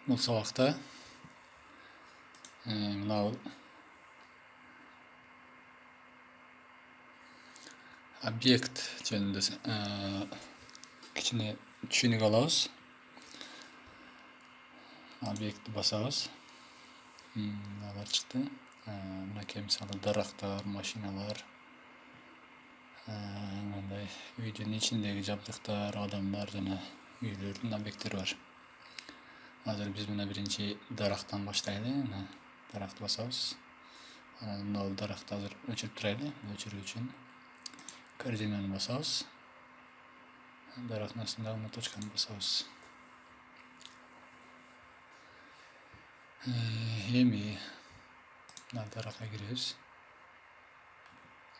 Bu sabakta mınau obyekt jönünde kichine tushunuk olamiz. Obyektni bosamiz. Nimalar chiqdi? Bunaqay misol daraxtlar, mashinalar, bunday uyning ichidagi jabduqlar, odamlar, jana uylarning obyektlari bor. Hozir biz buni birinchi daraxtdan boshlaylik. Daraxt bosamiz. Bu daraxtni hozir o'chirib turaylik. O'chirish uchun koordinatani bosamiz. Daraxtning ustida uni tochkani bosamiz. Yemi daraxtga kiramiz.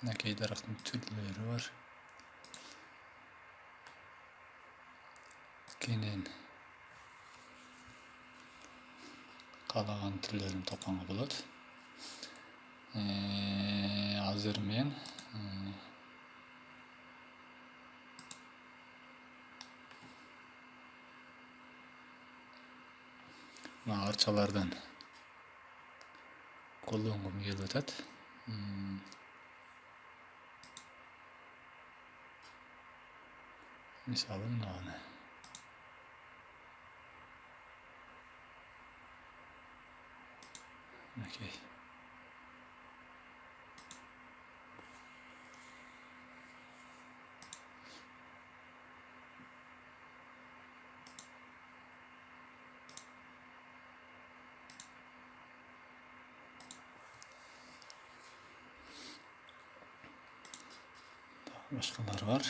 Bunaqay daraxtning turlari bor. Keyin qalagan turlarini topanga bo'ladi. Hozir men archalardan qo'llang'im kelib o'tadi. Misol mana okay. Boshqalar var.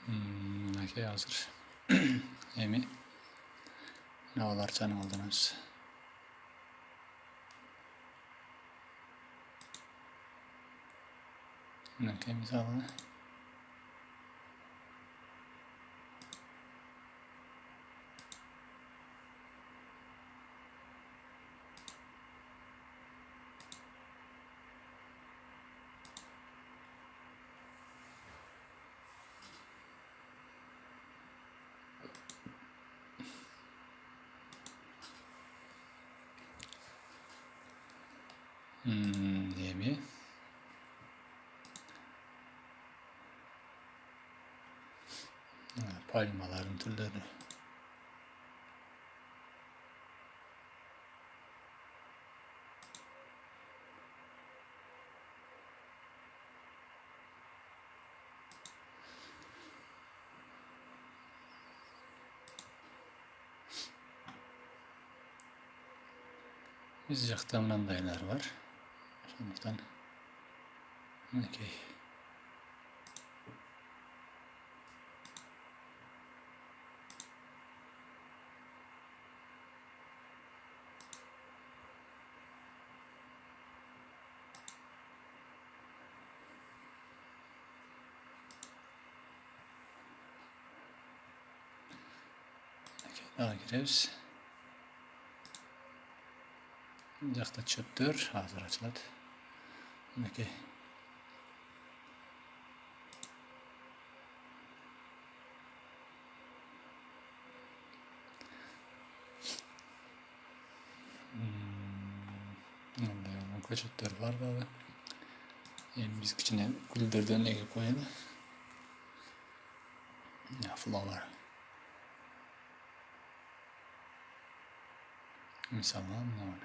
Bunaqay hozir emi navalarchani oldimiz. Bunaqay misol yemi palmaların türleri. Biz yakta mındaylar var. Şundan okay. Daha gireriz. Yakta çöptür. Hazır açıldı. Okay. Çöptür var da. Yani biz içine güldürden ege koyalım. Ya flower. Misal ne var?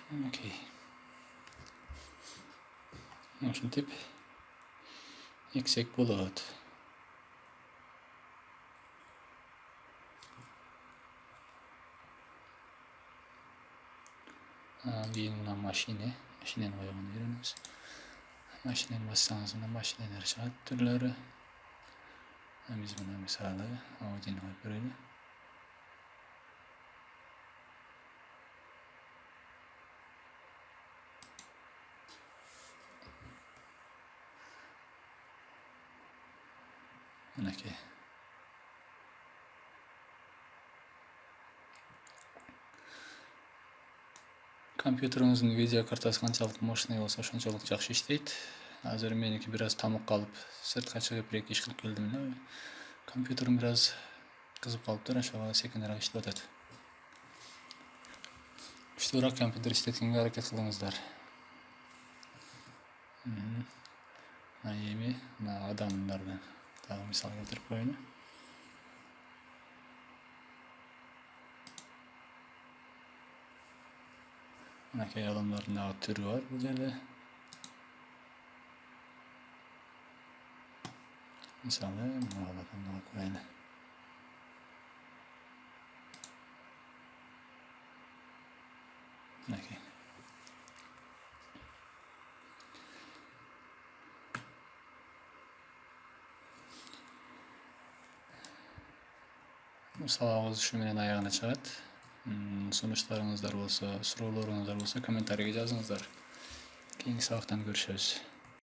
Okey. Ошентип эксек болот. Кийин мына машинени койгонду үйрөнөбүз. Машинени бассаңыз мына машиналар чыгат түрлөрү. Биз мына мисалы Audini коюп көрөлү. Мынакей. Компьютериңиздин видео картасы канчалык мощный болсо ошончолук жакшы иштейт. Азыр меники бир аз тамак калып, сыртка чыгып бир-эки иш кылып келдим эле. Компьютерим бир аз кызып калыптыр, ошого секиндирээк иштеп атат. Күчтүүрөөк компьютер иштеткенге аракет кылыңыздар. Эми мына адамдарды дагы мисал келтирип коелу. Мынакей адамдардын дагы түрү бар бул жерде. Мисалы, мына адамды алып коелу. Мынакей. Сабагыбыз ушу менен аягына чыгат. Сунуштарыңыздар болсо, суроолоруңуздар болсо комментарийге жазыңыздар. Кийинки сабактан көрүшөбүз.